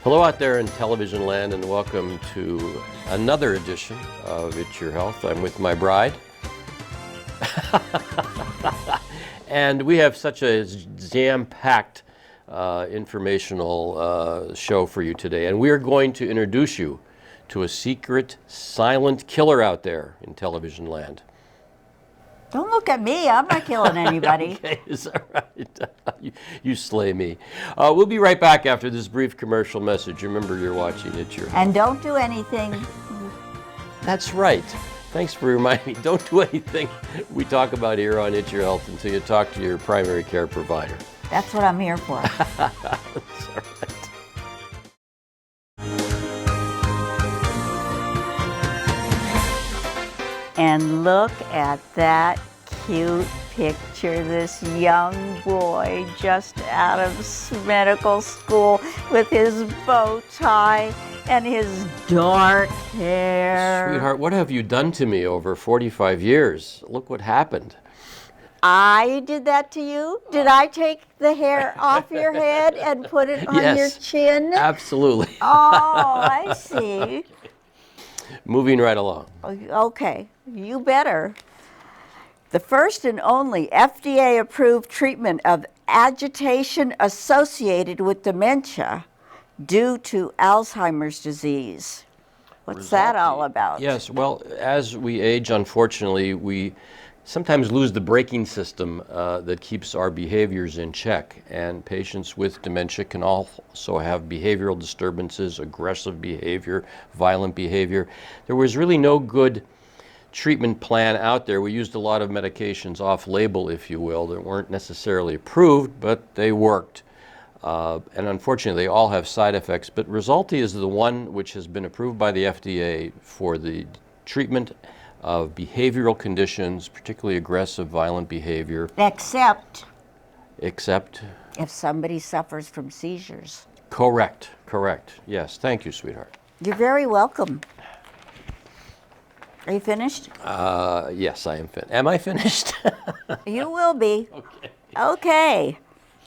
Hello out there in television land, and welcome to another edition of It's Your Health. I'm with my bride. And we have such a jam-packed informational show for you today. And we are going to introduce you to a secret silent killer out there in television land. Don't look at me. I'm not killing anybody. Okay, is that right? You slay me. We'll be right back after this brief commercial message. Remember, you're watching It's Your Health. And don't do anything. That's right. Thanks for reminding me. Don't do anything we talk about here on It's Your Health until you talk to your primary care provider. That's what I'm here for. That's all right. And look at that cute picture. This young boy just out of medical school with his bow tie and his dark hair. Sweetheart, what have you done to me over 45 years? Look what happened. I did that to you? Did I take the hair off your head and put it on your chin? Absolutely. Oh, I see. Moving right along. Okay, you better. The first and only FDA-approved treatment of agitation associated with dementia due to Alzheimer's disease. What's that all about? Yes, well, as we age, unfortunately, we sometimes lose the braking system that keeps our behaviors in check. And patients with dementia can also have behavioral disturbances, aggressive behavior, violent behavior. There was really no good treatment plan out there. We used a lot of medications off-label, if you will, that weren't necessarily approved, but they worked. And unfortunately, they all have side effects. But Rexulti is the one which has been approved by the FDA for the treatment of behavioral conditions, particularly aggressive, violent behavior. Except if somebody suffers from seizures. Correct. Yes, thank you, sweetheart. You're very welcome. Are you finished? Yes, I am finished. Am I finished? You will be. Okay. Okay.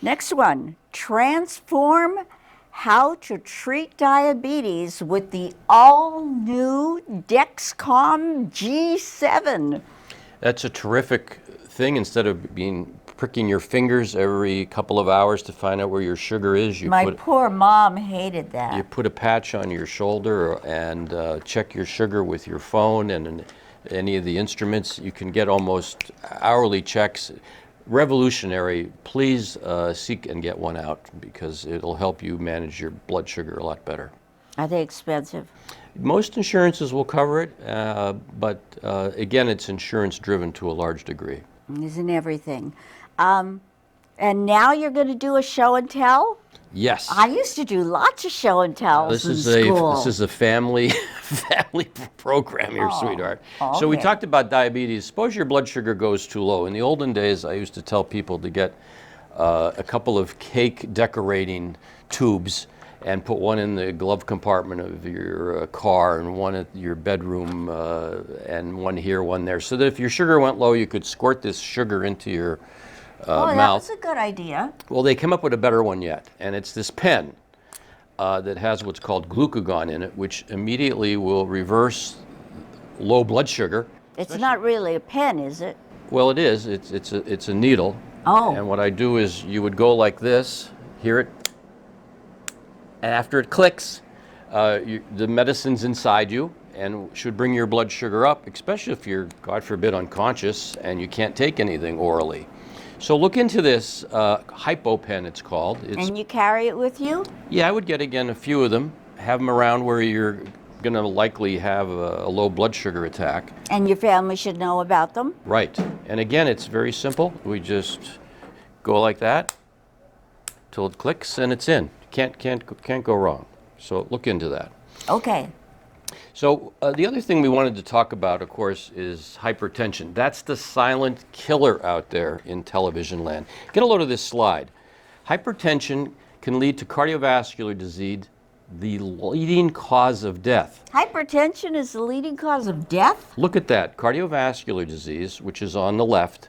Next one. Transform how to treat diabetes with the all-new Dexcom G7. That's a terrific thing. Instead of pricking your fingers every couple of hours to find out where your sugar is, My poor mom hated that. You put a patch on your shoulder and check your sugar with your phone and any of the instruments. You can get almost hourly checks. Revolutionary. Please seek and get one out because it'll help you manage your blood sugar a lot better. Are they expensive? Most insurances will cover it, but again, it's insurance driven to a large degree. Isn't everything. And now you're going to do a show and tell? Yes. I used to do lots of show and tells in school. This is a family program here, sweetheart. Okay. So we talked about diabetes. Suppose your blood sugar goes too low. In the olden days, I used to tell people to get a couple of cake decorating tubes and put one in the glove compartment of your car and one at your bedroom and one here, one there. So that if your sugar went low, you could squirt this sugar into your mouth. That's a good idea. Well, they came up with a better one yet, and it's this pen that has what's called glucagon in it, which immediately will reverse low blood sugar. It's not really a pen, is it? Well, it is. It's a needle. Oh. And what I do is you would go like this, hear it, and after it clicks, the medicine's inside you and should bring your blood sugar up, especially if you're, God forbid, unconscious and you can't take anything orally. So look into this HypoPen, it's called. And you carry it with you? Yeah, I would get, again, a few of them. Have them around where you're going to likely have a low blood sugar attack. And your family should know about them? Right. And again, it's very simple. We just go like that till it clicks and it's in. Can't go wrong. So look into that. Okay. So the other thing we wanted to talk about, of course, is hypertension. That's the silent killer out there in television land. Get a load of this slide. Hypertension can lead to cardiovascular the leading cause of death. Hypertension is the leading cause of death? Look at that. Cardiovascular disease, which is on the left,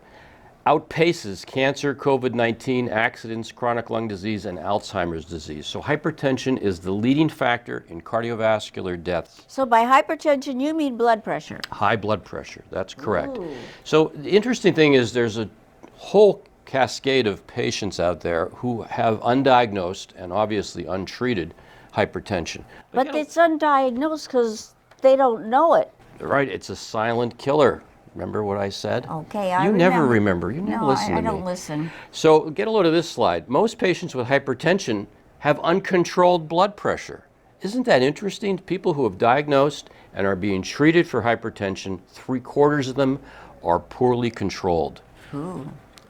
outpaces cancer, COVID-19, accidents, chronic lung disease, and Alzheimer's disease. So hypertension is the leading factor in cardiovascular deaths. So by hypertension, you mean blood pressure? High blood pressure, that's correct. Ooh. So the interesting thing is there's a whole cascade of patients out there who have undiagnosed and obviously untreated hypertension. But it's undiagnosed because they don't know it. Right, it's a silent killer. Remember what I said? Okay, I You remember. never remember. You never listen to I me. don't listen. So get a load of this slide. Most patients with hypertension have uncontrolled blood pressure. Isn't that interesting? People who have diagnosed and are being treated for hypertension, 3/4 of them are poorly controlled.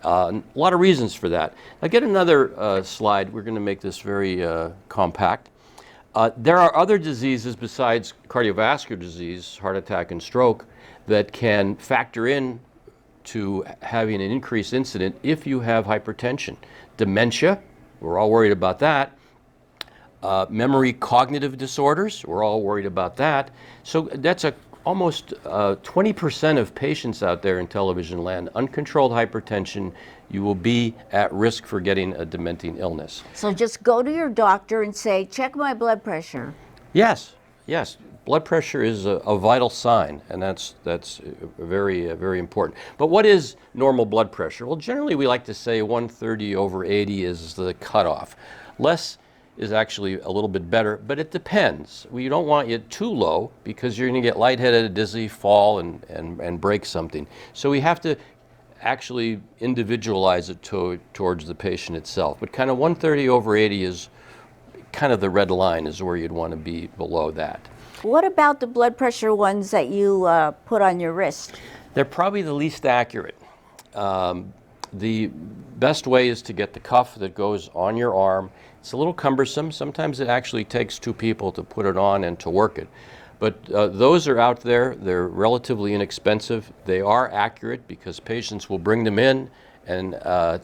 A lot of reasons for that. Now get another slide. We're going to make this very compact. There are other diseases besides cardiovascular disease, heart attack and stroke, that can factor in to having an increased incident if you have hypertension. Dementia, we're all worried about that. Memory cognitive disorders, we're all worried about that. So that's almost 20% of patients out there in television land, uncontrolled hypertension, you will be at risk for getting a dementing illness. So just go to your doctor and say, check my blood pressure. Yes, yes. Blood pressure is a vital sign, and that's very important. But what is normal blood pressure? Well, generally we like to say 130/80 is the cutoff. Less is actually a little bit better, but it depends. We don't want you too low because you're going to get lightheaded, dizzy, fall, and break something. So we have to actually individualize it towards the patient itself. But kind of 130/80 is kind of the red line, is where you'd want to be below that. What about the blood pressure ones that you put on your wrist? They're probably the least accurate. The best way is to get the cuff that goes on your arm. It's a little cumbersome. Sometimes it actually takes two people to put it on and to work it. But those are out there. They're relatively inexpensive. They are accurate because patients will bring them in and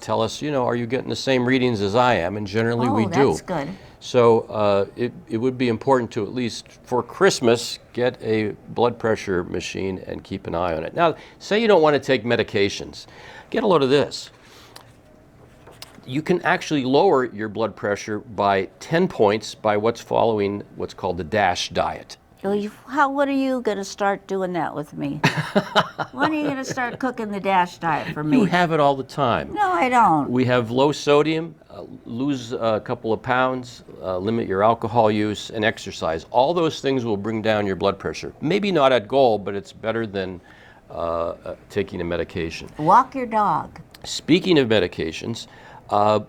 tell us, you know, are you getting the same readings as I am? And generally we do. Oh, that's good. So it would be important to, at least for Christmas, get a blood pressure machine and keep an eye on it. Now, say you don't want to take medications. Get a load of this. You can actually lower your blood pressure by 10 points by what's called the DASH diet. What are you going to start doing that with me? When are you going to start cooking the DASH diet for me? You have it all the time. No, I don't. We have low sodium, lose a couple of pounds, limit your alcohol use, and exercise. All those things will bring down your blood pressure. Maybe not at goal, but it's better than taking a medication. Walk your dog. Speaking of medications,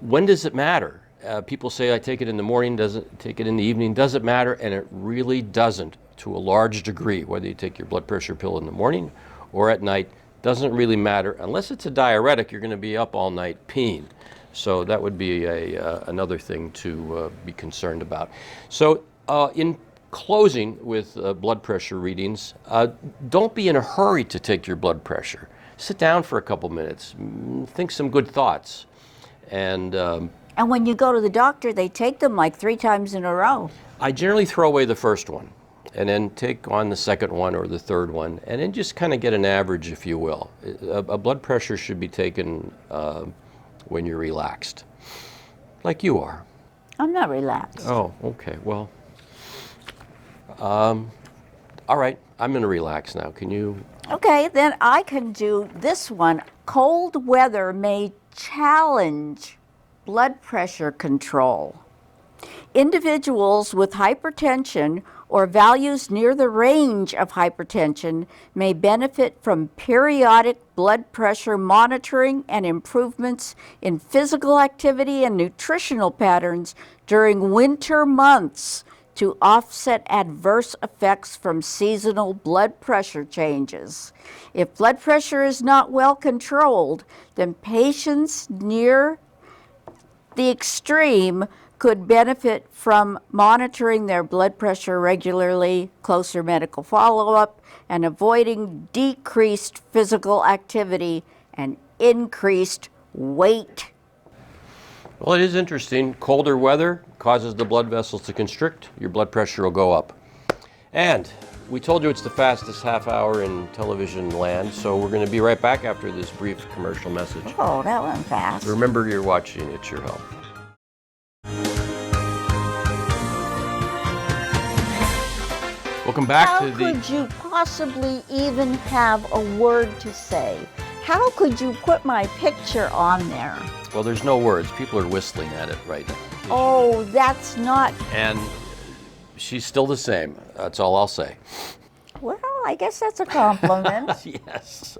when does it matter? People say, I take it in the morning, doesn't take it in the evening, doesn't matter, and it really doesn't to a large degree. Whether you take your blood pressure pill in the morning or at night, doesn't really matter. Unless it's a diuretic, you're going to be up all night peeing. So that would be another thing to be concerned about. So in closing with blood pressure readings, don't be in a hurry to take your blood pressure. Sit down for a couple minutes, think some good thoughts. And when you go to the doctor, they take them like 3 times in a row. I generally throw away the first one and then take on the second one or the third one, and then just kind of get an average, if you will. A blood pressure should be taken when you're relaxed, like you are. I'm not relaxed. Oh, okay. Well, all right. I'm going to relax now. Can you? Okay, then I can do this one. Cold weather may challenge blood pressure control. Individuals with hypertension or values near the range of hypertension may benefit from periodic blood pressure monitoring and improvements in physical activity and nutritional patterns during winter months to offset adverse effects from seasonal blood pressure changes. If blood pressure is not well controlled, then patients near the extreme could benefit from monitoring their blood pressure regularly, closer medical follow-up, and avoiding decreased physical activity and increased weight. Well, it is interesting. Colder weather causes the blood vessels to constrict. Your blood pressure will go up. And we told you it's the fastest half hour in television land, so we're going to be right back after this brief commercial message. Oh, that went fast. Remember, you're watching It's Your Health. Welcome back How to the... could you possibly even have a word to say? How could you put my picture on there? Well, there's no words. People are whistling at it right now. Oh, that's not... And she's still the same. That's all I'll say. Well, I guess that's a compliment. Yes.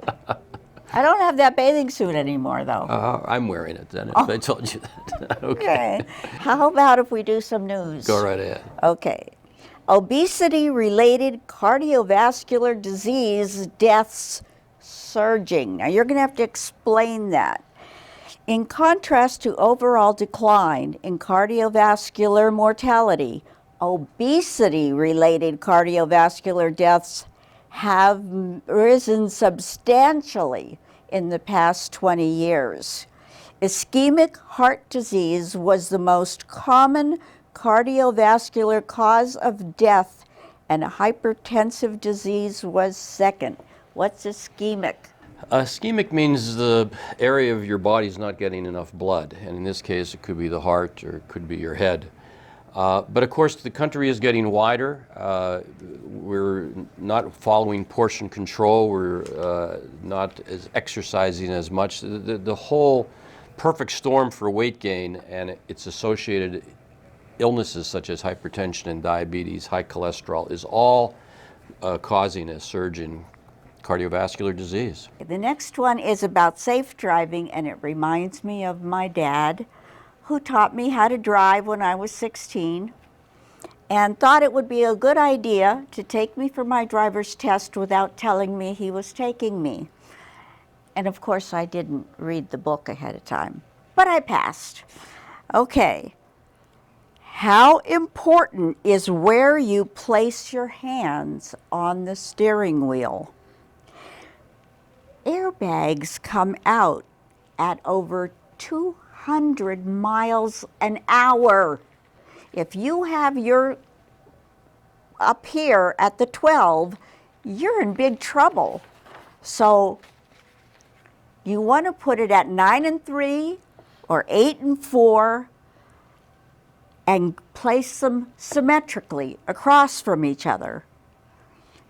I don't have that bathing suit anymore, though. I'm wearing it then, if I told you that. Okay. How about if we do some news? Go right ahead. Okay. Obesity-related cardiovascular disease deaths surging. Now, you're going to have to explain that. In contrast to overall decline in cardiovascular mortality, obesity-related cardiovascular deaths have risen substantially in the past 20 years. Ischemic heart disease was the most common cardiovascular cause of death, and hypertensive disease was second. What's ischemic? Ischemic means the area of your body is not getting enough blood, and in this case it could be the heart or it could be your head. But of course the country is getting wider. We're not following portion control. We're not as exercising as much. The whole perfect storm for weight gain and its associated illnesses such as hypertension and diabetes, high cholesterol, is all causing a surge in cardiovascular disease. The next one is about safe driving, and it reminds me of my dad, who taught me how to drive when I was 16 and thought it would be a good idea to take me for my driver's test without telling me he was taking me. And of course, I didn't read the book ahead of time, but I passed. Okay. How important is where you place your hands on the steering wheel? Airbags come out at over 200 miles an hour. If you have your up here at the 12, you're in big trouble. So you want to put it at 9 and 3 or 8 and 4 and place them symmetrically across from each other.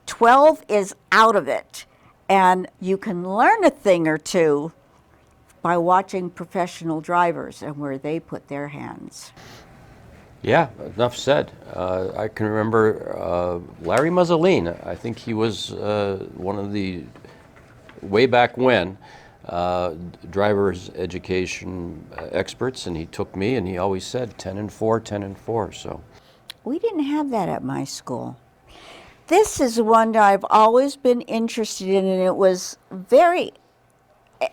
12 is out of it, and you can learn a thing or two by watching professional drivers and where they put their hands. Yeah, enough said. I can remember Larry Muzzolin. I think he was one of the, way back when, driver's education experts, and he took me and he always said 10 and 4, 10 and 4. So we didn't have that at my school. This is one that I've always been interested in, and it was very,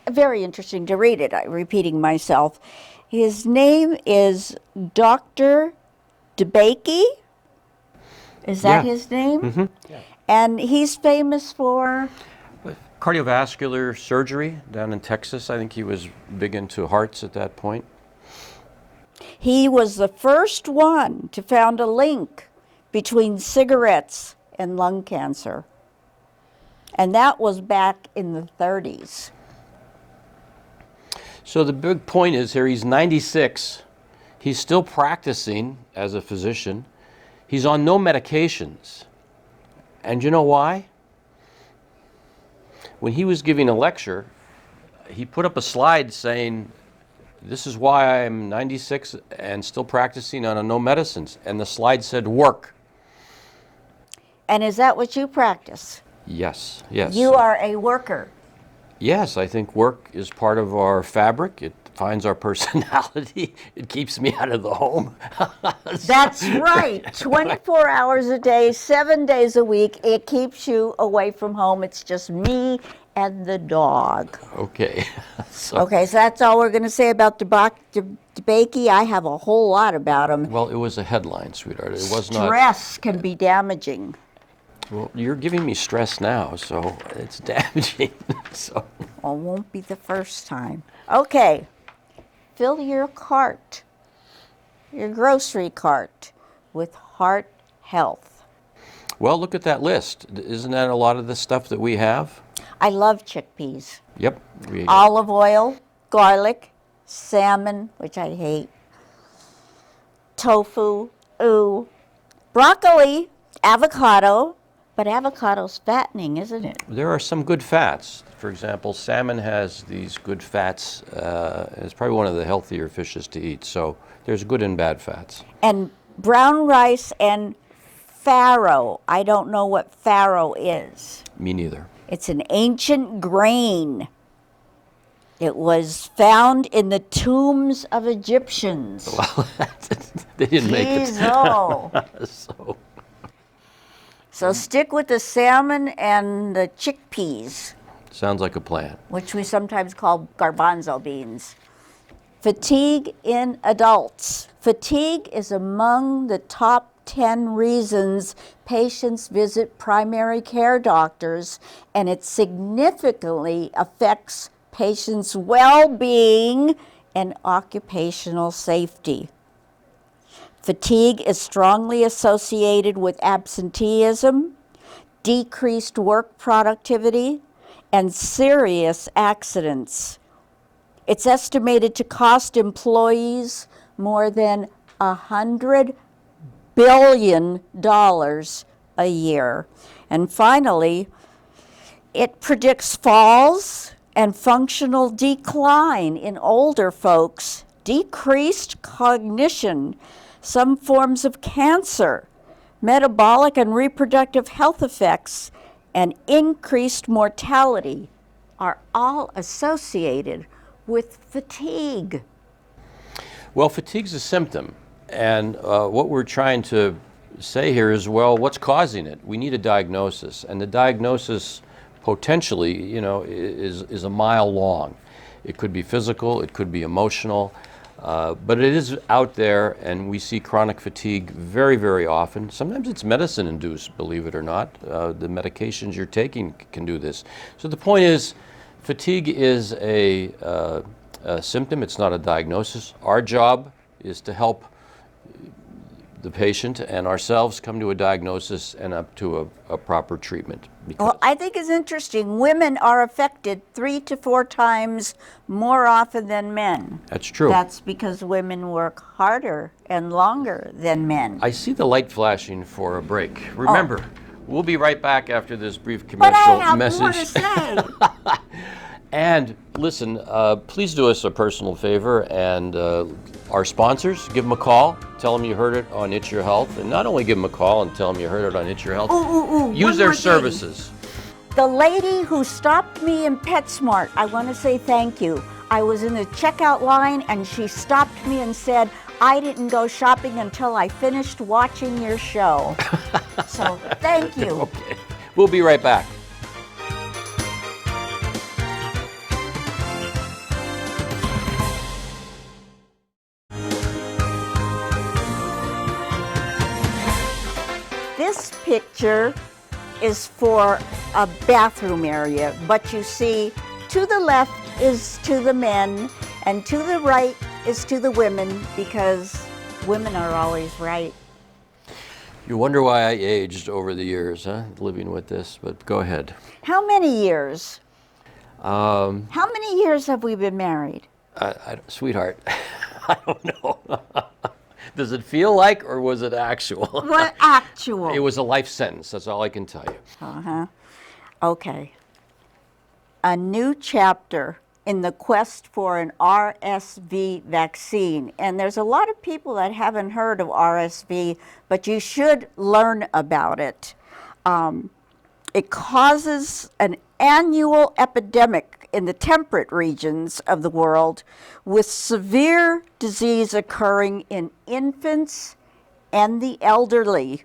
very interesting to read it. I'm repeating myself. His name is Dr. DeBakey. Is that his name? Mm-hmm. Yeah. And he's famous for? Cardiovascular surgery down in Texas. I think he was big into hearts at that point. He was the first one to found a link between cigarettes and lung cancer. And that was back in the 30s. So the big point is here, he's 96. He's still practicing as a physician. He's on no medications. And you know why? When he was giving a lecture, he put up a slide saying, "This is why I'm 96 and still practicing on no medicines." And the slide said, "Work." And is that what you practice? Yes, yes. You are a worker. Yes, I think work is part of our fabric. It defines our personality. It keeps me out of the home. That's right. 24 hours a day, 7 days a week. It keeps you away from home. It's just me and the dog. Okay. Okay, so that's all we're going to say about DeBakey. I have a whole lot about him. Well, it was a headline, sweetheart. It was not. Stress can be damaging. Well, you're giving me stress now, so it's damaging. So. Well, it won't be the first time. Okay. fill your cart, your grocery cart, with heart health. Well, look at that list. Isn't that a lot of the stuff that we have? I love chickpeas. Yep. Olive oil, garlic, salmon, which I hate, tofu, broccoli, avocado, but avocado's fattening, isn't it? There are some good fats. For example, salmon has these good fats. It's probably one of the healthier fishes to eat. So there's good and bad fats. And brown rice and farro. I don't know what farro is. Me neither. It's an ancient grain. It was found in the tombs of Egyptians. Well, they didn't make it. Jeez-o. So stick with the salmon and the chickpeas, Sounds like a plan. which we sometimes call garbanzo beans. Fatigue in adults. Fatigue is among the top 10 reasons patients visit primary care doctors, and it significantly affects patients' well-being and occupational safety. Fatigue is strongly associated with absenteeism, decreased work productivity, and serious accidents. It's estimated to cost employees more than $100 billion a year. And finally, it predicts falls and functional decline in older folks, decreased cognition, some forms of cancer, metabolic and reproductive health effects, and increased mortality are all associated with fatigue. Well, fatigue's a symptom. And what we're trying to say here is, well, what's causing it? We need a diagnosis. And the diagnosis potentially, is a mile long. It could be physical, it could be emotional, but it is out there, and we see chronic fatigue very, very often. Sometimes it's medicine-induced, believe it or not. The medications you're taking can do this. So the point is, fatigue is a symptom. It's not a diagnosis. Our job is to help the patient and ourselves come to a diagnosis and up to a proper treatment. Well, I think it's interesting. Women are affected 3 to 4 times more often than men. That's true. That's because women work harder and longer than men. I see the light flashing for a break. Remember, we'll be right back after this brief But I commercial have message. more to say. And listen, please do us a personal favor and our sponsors, give them a call. Tell them you heard it on It's Your Health. And not only give them a call and tell them you heard it on It's Your Health, use their services. The lady who stopped me in PetSmart, I want to say thank you. I was in the checkout line and she stopped me and said, I didn't go shopping until I finished watching your show. So thank you. Okay. We'll be right back. This picture is for a bathroom area, but you see to the left is to the men and to the right is to the women, because women are always right. You wonder why I aged over the years, living with this, but go ahead. How many years? How many years have we been married? Sweetheart, I don't know. Does it feel like, or was it actual? What actual? It was a life sentence, that's all I can tell you. Okay. A new chapter in the quest for an RSV vaccine. And there's a lot of people that haven't heard of RSV, but you should learn about it. It causes an annual epidemic in the temperate regions of the world, with severe disease occurring in infants and the elderly,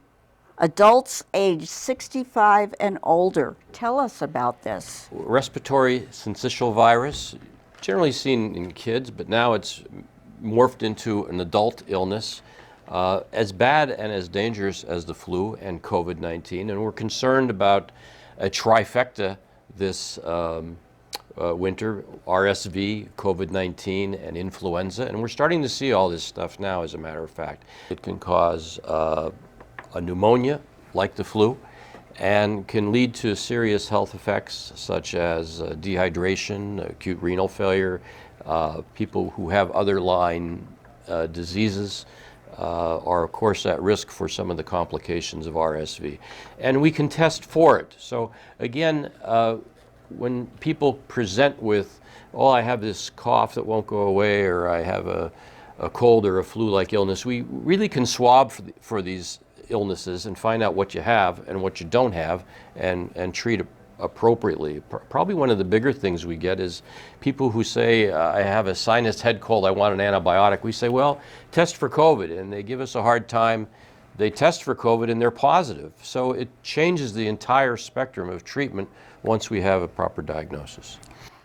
adults aged 65 and older. Tell us about this. Respiratory syncytial virus, generally seen in kids, but now it's morphed into an adult illness, as bad and as dangerous as the flu and COVID-19, and we're concerned about a trifecta this winter, RSV, COVID-19, and influenza. And we're starting to see all this stuff now, as a matter of fact. It can cause a pneumonia, like the flu, and can lead to serious health effects such as dehydration, acute renal failure. People who have other line diseases are, of course, at risk for some of the complications of RSV. And we can test for it. So again, when people present with, oh, I have this cough that won't go away, or I have a cold or a flu-like illness, we really can swab for these illnesses and find out what you have and what you don't have, and treat appropriately. Probably one of the bigger things we get is people who say, I have a sinus head cold, I want an antibiotic. We say, well, test for COVID, and they give us a hard time. They test for COVID and they're positive. So it changes the entire spectrum of treatment once we have a proper diagnosis.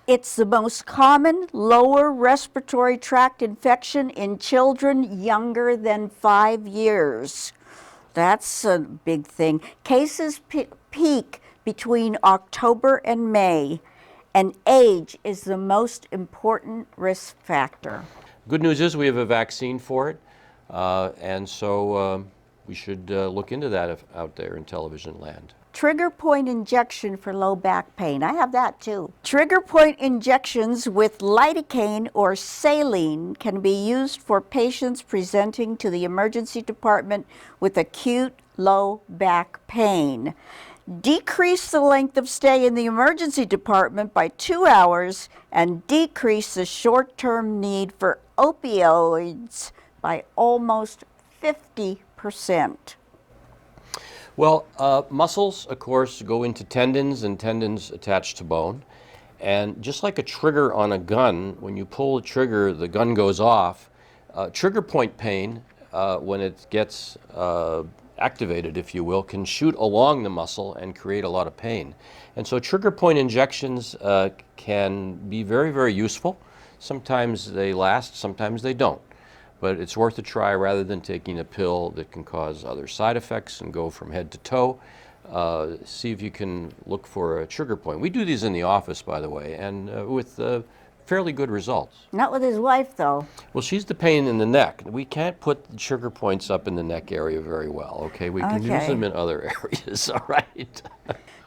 It's the most common lower respiratory tract infection in children younger than 5 years. That's a big thing. Cases peak between October and May, and age is the most important risk factor. Good news is we have a vaccine for it, and so we should look into that out there in television land. Trigger point injection for low back pain. I have that too. Trigger point injections with lidocaine or saline can be used for patients presenting to the emergency department with acute low back pain. Decrease the length of stay in the emergency department by 2 hours and decrease the short-term need for opioids by almost 50%. Well, muscles, of course, go into tendons, and tendons attach to bone. And just like a trigger on a gun, when you pull the trigger, the gun goes off. Trigger point pain, when it gets activated, if you will, can shoot along the muscle and create a lot of pain. And so trigger point injections can be very, very useful. Sometimes they last, sometimes they don't. But it's worth a try rather than taking a pill that can cause other side effects and go from head to toe. See if you can look for a trigger point. We do these in the office, by the way, and with fairly good results. Not with his wife, though. Well, she's the pain in the neck. We can't put the trigger points up in the neck area very well, okay? We can use them in other areas, all right?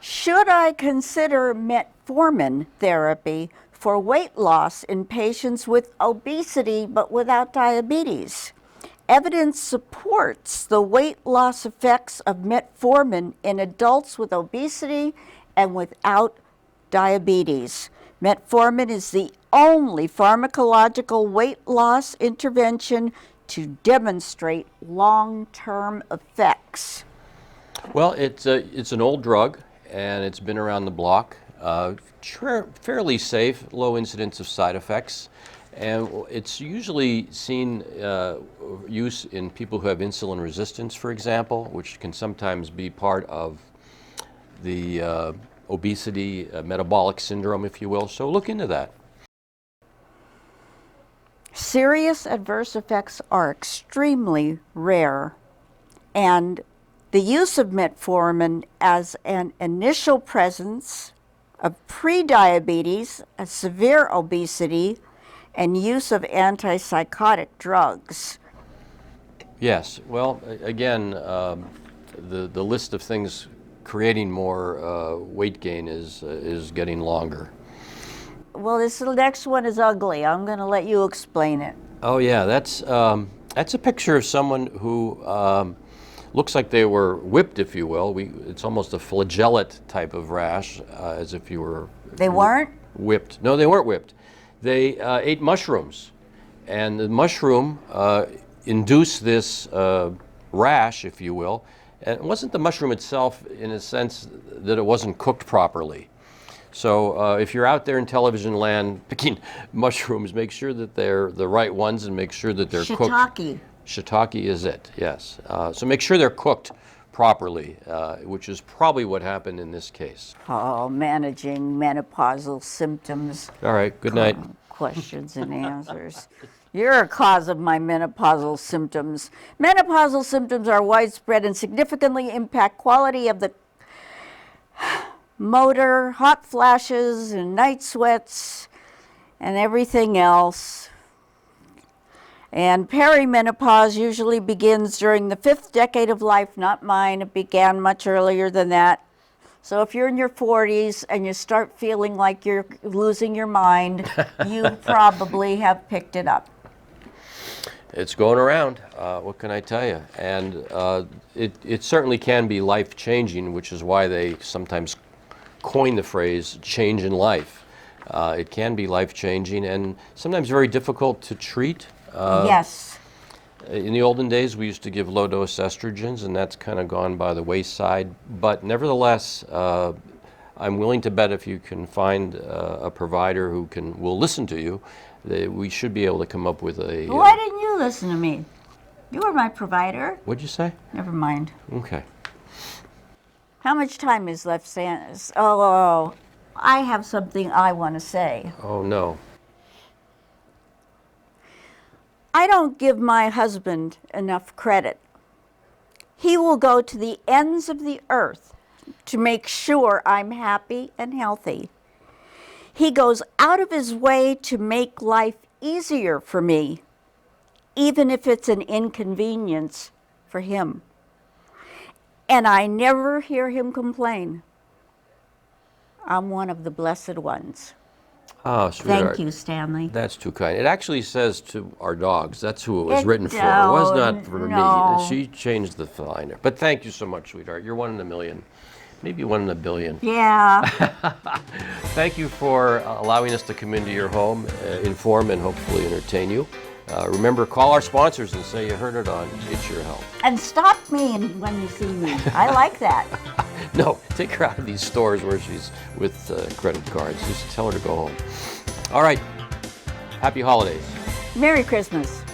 Should I consider metformin therapy for weight loss in patients with obesity but without diabetes? Evidence supports the weight loss effects of metformin in adults with obesity and without diabetes. Metformin is the only pharmacological weight loss intervention to demonstrate long-term effects. Well, it's an old drug, and it's been around the block. Fairly safe, low incidence of side effects, and it's usually seen use in people who have insulin resistance, for example, which can sometimes be part of the obesity metabolic syndrome, if you will. So look into that. Serious adverse effects are extremely rare, and the use of metformin as an initial presence of prediabetes, a severe obesity, and use of antipsychotic drugs. Yes, well, again, the list of things creating more weight gain is getting longer. Well, this next one is ugly. I'm going to let you explain it. Oh yeah, that's a picture of someone who looks like they were whipped, if you will. It's almost a flagellate type of rash, as if you were... They weren't? Whipped. No, they weren't whipped. They ate mushrooms, and the mushroom induced this rash, if you will. And it wasn't the mushroom itself, in a sense that it wasn't cooked properly. So if you're out there in television land picking mushrooms, make sure that they're the right ones and make sure that they're cooked. Shiitake. Shiitake is it, yes. So make sure they're cooked properly, which is probably what happened in this case. Oh, managing menopausal symptoms. All right, good night. Questions and answers. You're a cause of my menopausal symptoms. Menopausal symptoms are widespread and significantly impact quality of the motor, hot flashes, and night sweats, and everything else. And perimenopause usually begins during the 5th decade of life, not mine. It began much earlier than that. So if you're in your 40s and you start feeling like you're losing your mind, you probably have picked it up. It's going around. What can I tell you? And it certainly can be life-changing, which is why they sometimes coin the phrase change in life. It can be life-changing and sometimes very difficult to treat. Yes. In the olden days, we used to give low-dose estrogens, and that's kind of gone by the wayside. But nevertheless, I'm willing to bet if you can find a provider who will listen to you, that we should be able to come up with a... Why didn't you listen to me? You were my provider. What'd you say? Never mind. Okay. How much time is left, Sanders? Oh, I have something I want to say. Oh, no. I don't give my husband enough credit. He will go to the ends of the earth to make sure I'm happy and healthy. He goes out of his way to make life easier for me, even if it's an inconvenience for him. And I never hear him complain. I'm one of the blessed ones. Oh, sweetheart. Thank you, Stanley. That's too kind. It actually says to our dogs. That's who it was written for. It was not for no. me. She changed the liner. But thank you so much, sweetheart. You're 1 in a million. Maybe 1 in a billion. Yeah. Thank you for allowing us to come into your home, inform, and hopefully entertain you. Remember, call our sponsors and say you heard it on It's Your Health. And stop me when you see me. I like that. No, take her out of these stores where she's with credit cards. Just tell her to go home. All right. Happy holidays. Merry Christmas.